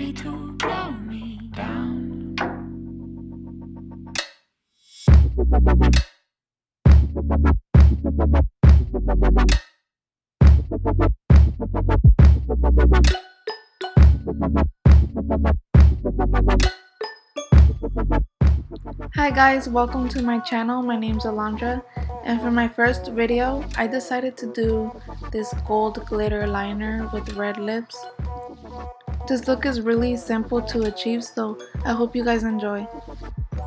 way to blow me down. Hi guys, welcome to my channel. My name's Alondra, and for my first video I decided to do this gold glitter liner with red lips. This look is really simple to achieve, so I hope you guys enjoy.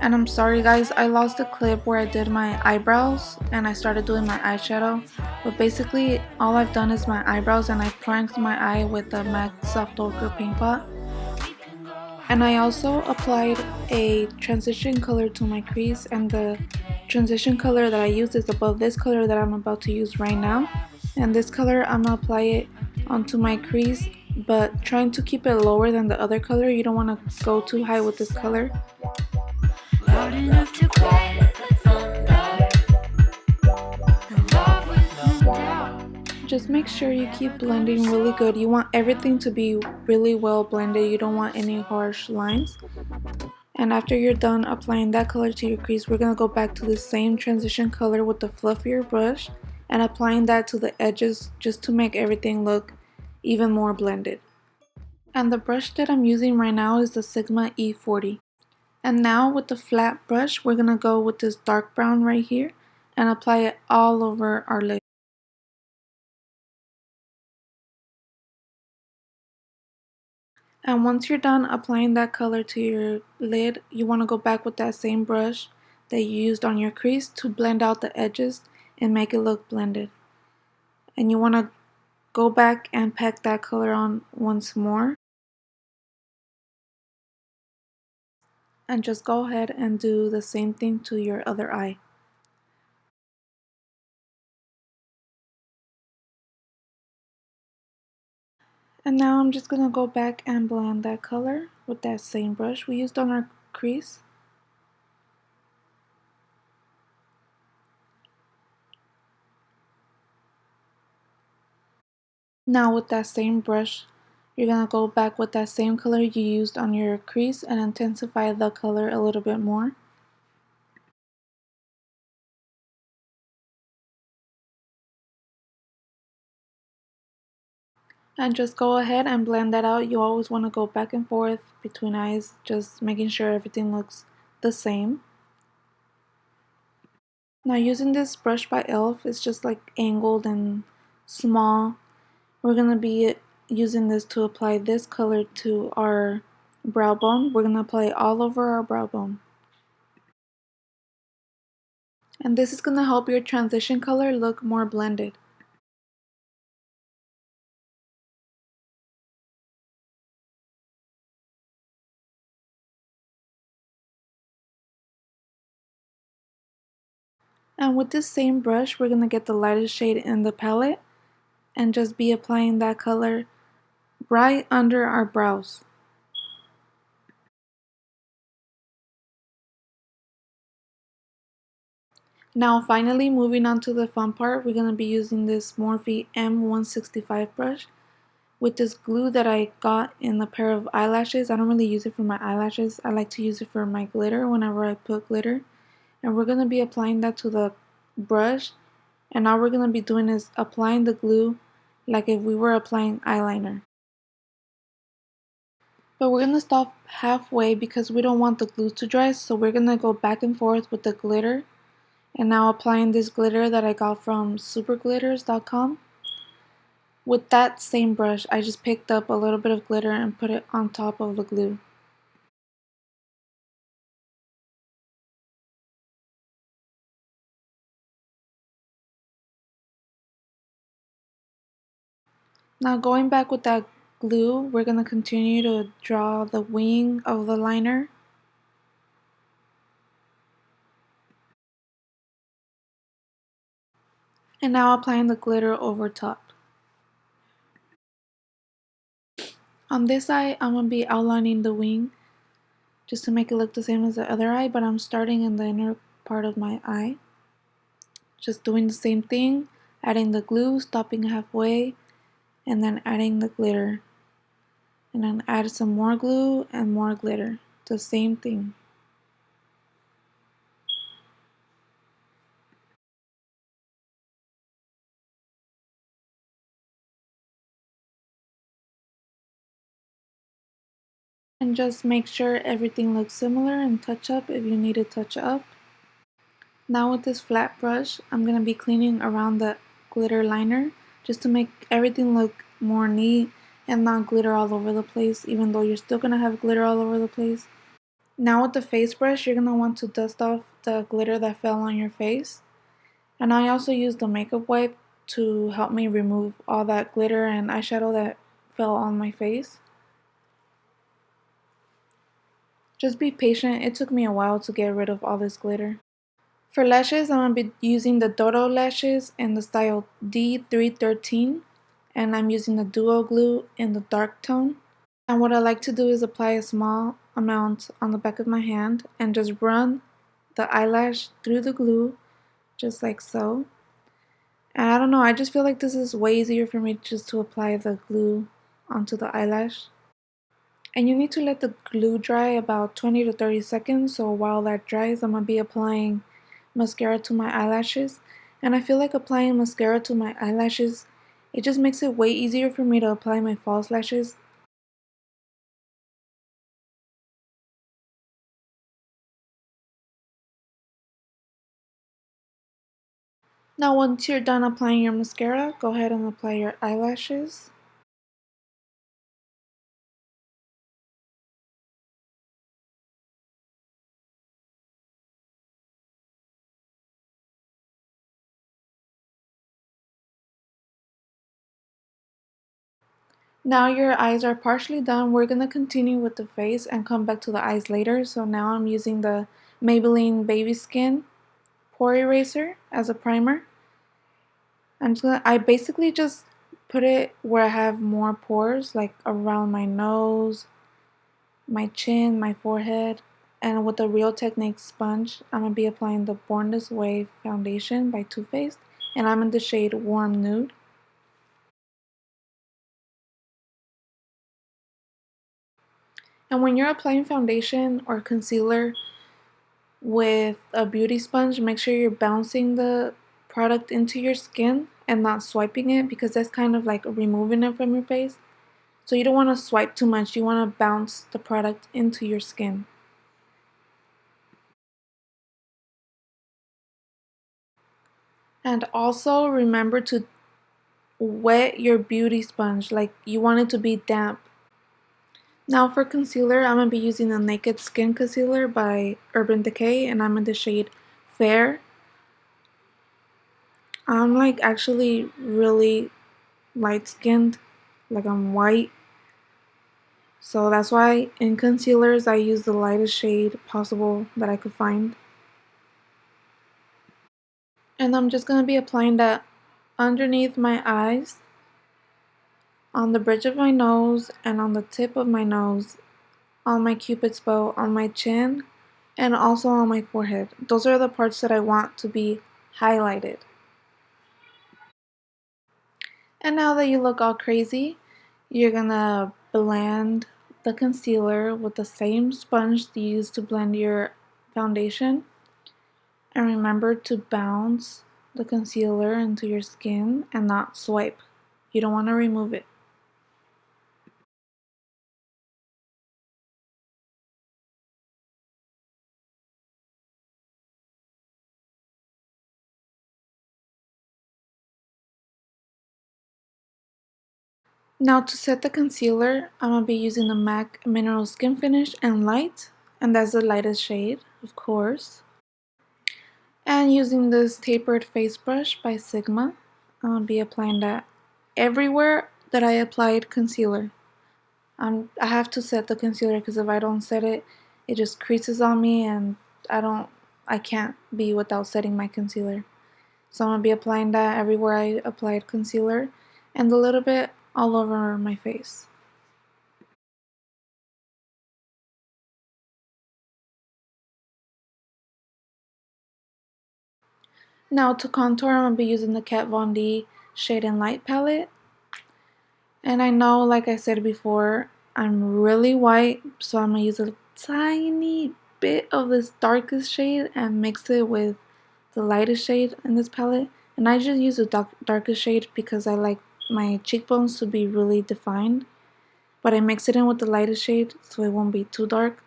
And I'm sorry guys, I lost the clip where I did my eyebrows and I started doing my eyeshadow, but basically all I've done is my eyebrows, and I primed my eye with the MAC Soft Ochre Paint Pot. And I also applied a transition color to my crease, and the transition color that I used is above this color that I'm about to use right now. And this color, I'm going to apply it onto my crease, but trying to keep it lower than the other color. You don't want to go too high with this color. Loud enough to quiet the thunder. In love with no doubt. Just make sure you keep blending really good. You want everything to be really well blended. You don't want any harsh lines. And after you're done applying that color to your crease, we're going to go back to the same transition color with the fluffier brush and applying that to the edges just to make everything look even more blended. And the brush that I'm using right now is the Sigma E40. And now with the flat brush, we're going to go with this dark brown right here and apply it all over our lid. And once you're done applying that color to your lid, you want to go back with that same brush that you used on your crease to blend out the edges and make it look blended. And you want to go back and pack that color on once more. And just go ahead and do the same thing to your other eye. And now I'm just going to go back and blend that color with that same brush we used on our crease. Now with that same brush, you're going to go back with that same color you used on your crease and intensify the color a little bit more. And just go ahead and blend that out. You always want to go back and forth between eyes, just making sure everything looks the same. Now using this brush by e.l.f., it's just like angled and small. We're going to be using this to apply this color to our brow bone. We're going to apply it all over our brow bone. And this is going to help your transition color look more blended. And with this same brush, we're going to get the lightest shade in the palette and just be applying that color right under our brows. Now finally, moving on to the fun part, we're going to be using this Morphe M165 brush with this glue that I got in a pair of eyelashes. I don't really use it for my eyelashes. I like to use it for my glitter whenever I put glitter. And we're going to be applying that to the brush. And all we're going to be doing is applying the glue like if we were applying eyeliner. But we're going to stop halfway because we don't want the glue to dry, so we're going to go back and forth with the glitter. And now applying this glitter that I got from superglitters.com. With that same brush, I just picked up a little bit of glitter and put it on top of the glue. Now going back with that glue, we're going to continue to draw the wing of the liner. And now applying the glitter over top. On this eye, I'm going to be outlining the wing just to make it look the same as the other eye, but I'm starting in the inner part of my eye. Just doing the same thing, adding the glue, stopping halfway, and then adding the glitter. And then add some more glue and more glitter. The same thing. And just make sure everything looks similar and touch up if you need to touch up. Now with this flat brush, I'm going to be cleaning around the glitter liner just to make everything look more neat and not glitter all over the place, even though you're still going to have glitter all over the place. Now with the face brush, you're going to want to dust off the glitter that fell on your face. And I also used the makeup wipe to help me remove all that glitter and eyeshadow that fell on my face. Just be patient, it took me a while to get rid of all this glitter. For lashes, I'm going to be using the Dodo lashes in the style D313, and I'm using the Duo Glue in the dark tone. And what I like to do is apply a small amount on the back of my hand and just run the eyelash through the glue, just like so. And I don't know, I just feel like this is way easier for me just to apply the glue onto the eyelash. And you need to let the glue dry about 20 to 30 seconds, so while that dries, I'm going to be applying mascara to my eyelashes. And I feel like applying mascara to my eyelashes, it just makes it way easier for me to apply my false lashes. Now once you're done applying your mascara, go ahead and apply your eyelashes. Now your eyes are partially done. We're going to continue with the face and come back to the eyes later. So now I'm using the Maybelline Baby Skin Pore Eraser as a primer. I basically just put it where I have more pores, like around my nose, my chin, my forehead. And with the Real Techniques sponge, I'm going to be applying the Born This Way foundation by Too Faced. And I'm in the shade Warm Nude. And when you're applying foundation or concealer with a beauty sponge, make sure you're bouncing the product into your skin and not swiping it, because that's kind of like removing it from your face. So you don't want to swipe too much, you want to bounce the product into your skin. And also remember to wet your beauty sponge, like you want it to be damp. Now for concealer, I'm going to be using the Naked Skin Concealer by Urban Decay, and I'm in the shade Fair. I'm like actually really light skinned, like I'm white. So that's why in concealers I use the lightest shade possible that I could find. And I'm just going to be applying that underneath my eyes, on the bridge of my nose, and on the tip of my nose, on my cupid's bow, on my chin, and also on my forehead. Those are the parts that I want to be highlighted. And now that you look all crazy, you're gonna blend the concealer with the same sponge you used to blend your foundation. And remember to bounce the concealer into your skin and not swipe. You don't want to remove it. Now to set the concealer, I'm going to be using the MAC Mineral Skin Finish and Light. And that's the lightest shade, of course. And using this tapered face brush by Sigma, I'm going to be applying that everywhere that I applied concealer. I have to set the concealer because if I don't set it, it just creases on me and I can't be without setting my concealer. So I'm going to be applying that everywhere I applied concealer and a little bit all over my face. Now to contour, I'm going to be using the Kat Von D Shade and Light palette. And I know, like I said before, I'm really white, so I'm gonna use a tiny bit of this darkest shade and mix it with the lightest shade in this palette. And I just use the darkest shade because I like my cheekbones to be really defined. But I mix it in with the lightest shade so it won't be too dark.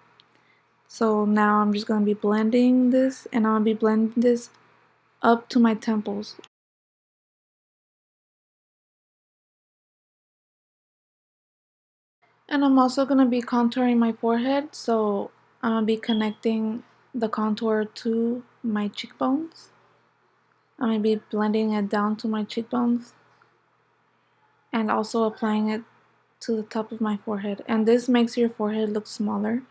So now I'm just gonna be blending this, and I'm gonna be blending this up to my temples. And I'm also going to be contouring my forehead, so I'm going to be connecting the contour to my cheekbones. I'm going to be blending it down to my cheekbones and also applying it to the top of my forehead. And this makes your forehead look smaller.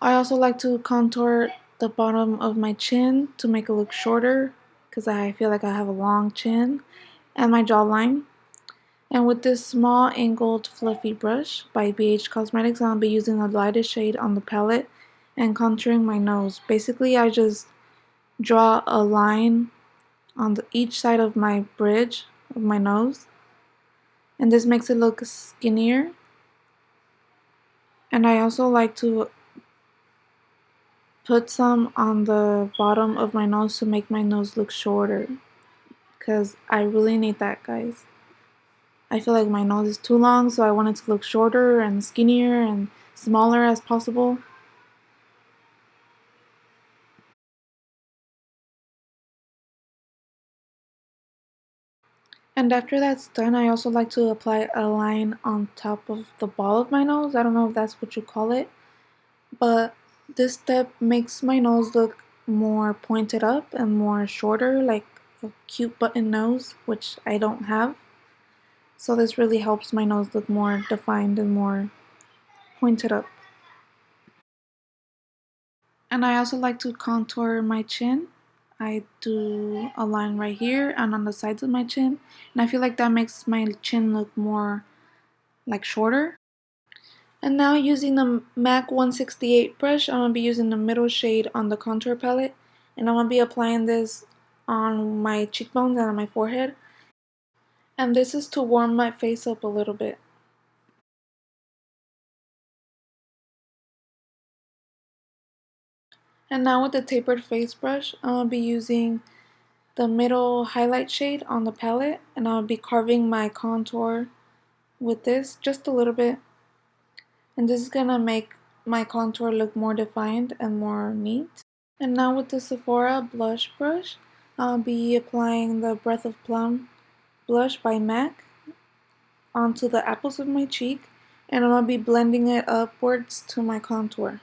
I also like to contour the bottom of my chin to make it look shorter because I feel like I have a long chin, and my jawline. And with this small angled fluffy brush by BH Cosmetics, I'll be using the lightest shade on the palette and contouring my nose. Basically, I just draw a line on each side of my bridge of my nose, and this makes it look skinnier. And I also like to put some on the bottom of my nose to make my nose look shorter, because I really need that, guys. I feel like my nose is too long, so I want it to look shorter and skinnier and smaller as possible. And after that's done, I also like to apply a line on top of the ball of my nose. I don't know if that's what you call it, but this step makes my nose look more pointed up and more shorter, like a cute button nose, which I don't have. So this really helps my nose look more defined and more pointed up. And I also like to contour my chin. I do a line right here and on the sides of my chin, and I feel like that makes my chin look more like shorter. And now using the MAC 168 brush, I'm going to be using the middle shade on the contour palette. And I'm going to be applying this on my cheekbones and on my forehead. And this is to warm my face up a little bit. And now with the tapered face brush, I'm going to be using the middle highlight shade on the palette. And I'll be carving my contour with this just a little bit. And this is going to make my contour look more defined and more neat. And now with the Sephora blush brush, I'll be applying the Breath of Plum blush by MAC onto the apples of my cheek, and I'm going to be blending it upwards to my contour.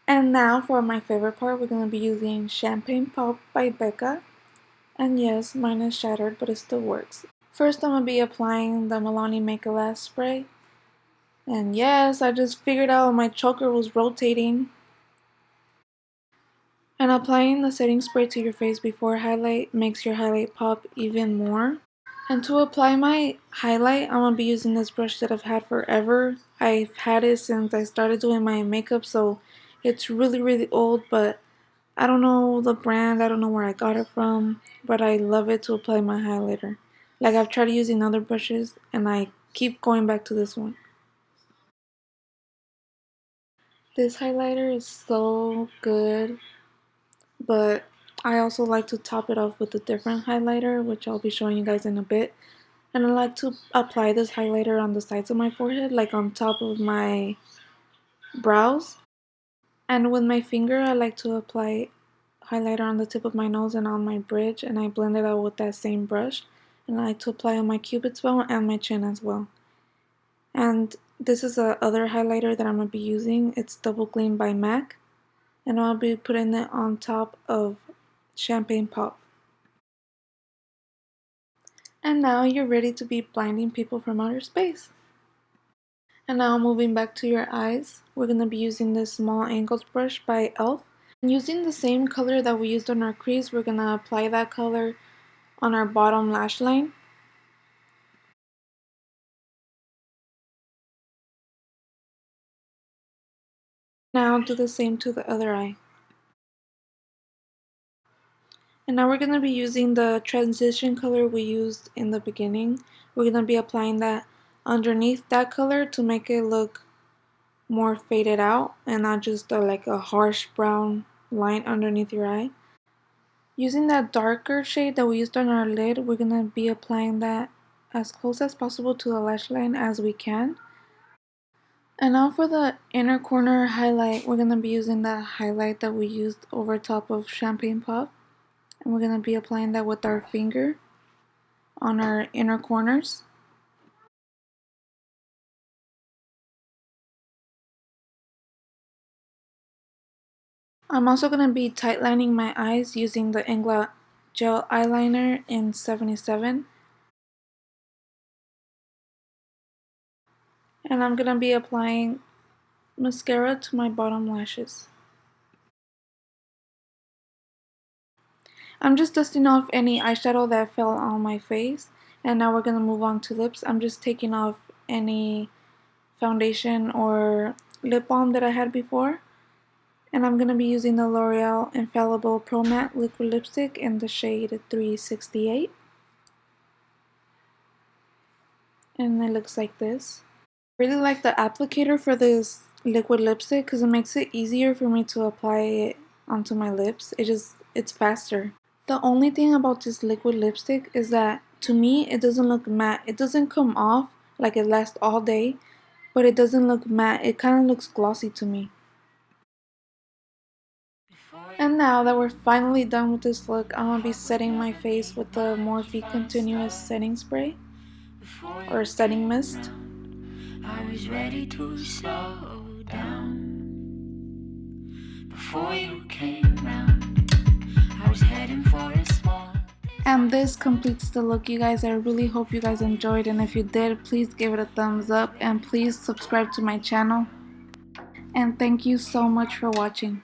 And now for my favorite part, we're going to be using Champagne Pop by Becca. And yes, mine is shattered, but it still works. First, I'm going to be applying the Milani Make It Last spray. And yes, I just figured out my choker was rotating. And applying the setting spray to your face before highlight makes your highlight pop even more. And to apply my highlight, I'm going to be using this brush that I've had forever. I've had it since I started doing my makeup, so it's really old, but I don't know the brand, I don't know where I got it from, but I love it to apply my highlighter. Like, I've tried using other brushes and I keep going back to this one. This highlighter is so good, but I also like to top it off with a different highlighter, which I'll be showing you guys in a bit. And I like to apply this highlighter on the sides of my forehead, like on top of my brows. And with my finger, I like to apply highlighter on the tip of my nose and on my bridge, and I blend it out with that same brush. And I like to apply on my cupid's bow and my chin as well. And this is the other highlighter that I'm going to be using. It's Double Gleam by MAC. And I'll be putting it on top of Champagne Pop. And now you're ready to be blinding people from outer space. And now moving back to your eyes, we're going to be using this small angled brush by e.l.f. And using the same color that we used on our crease, we're going to apply that color on our bottom lash line. Now do the same to the other eye. And now we're going to be using the transition color we used in the beginning. We're going to be applying that underneath that color to make it look more faded out and not just like a harsh brown line underneath your eye. Using that darker shade that we used on our lid, we're going to be applying that as close as possible to the lash line as we can. And now for the inner corner highlight, we're going to be using that highlight that we used over top of Champagne Pop. And we're going to be applying that with our finger on our inner corners. I'm also going to be tightlining my eyes using the Inglot Gel Eyeliner in 77. And I'm going to be applying mascara to my bottom lashes. I'm just dusting off any eyeshadow that fell on my face. And now we're going to move on to lips. I'm just taking off any foundation or lip balm that I had before. And I'm going to be using the L'Oreal Infallible Pro Matte Liquid Lipstick in the shade 368. And it looks like this. I really like the applicator for this liquid lipstick because it makes it easier for me to apply it onto my lips. It's faster. The only thing about this liquid lipstick is that to me it doesn't look matte. It doesn't come off like it lasts all day, but it doesn't look matte. It kind of looks glossy to me. And now that we're finally done with this look, I'm going to be setting my face with the Morphe Continuous Setting Spray or Setting Mist. I was ready to slow down before you came round. I was heading for a small. And this completes the look, you guys. I really hope you guys enjoyed, and if you did, please give it a thumbs up and please subscribe to my channel. And thank you so much for watching.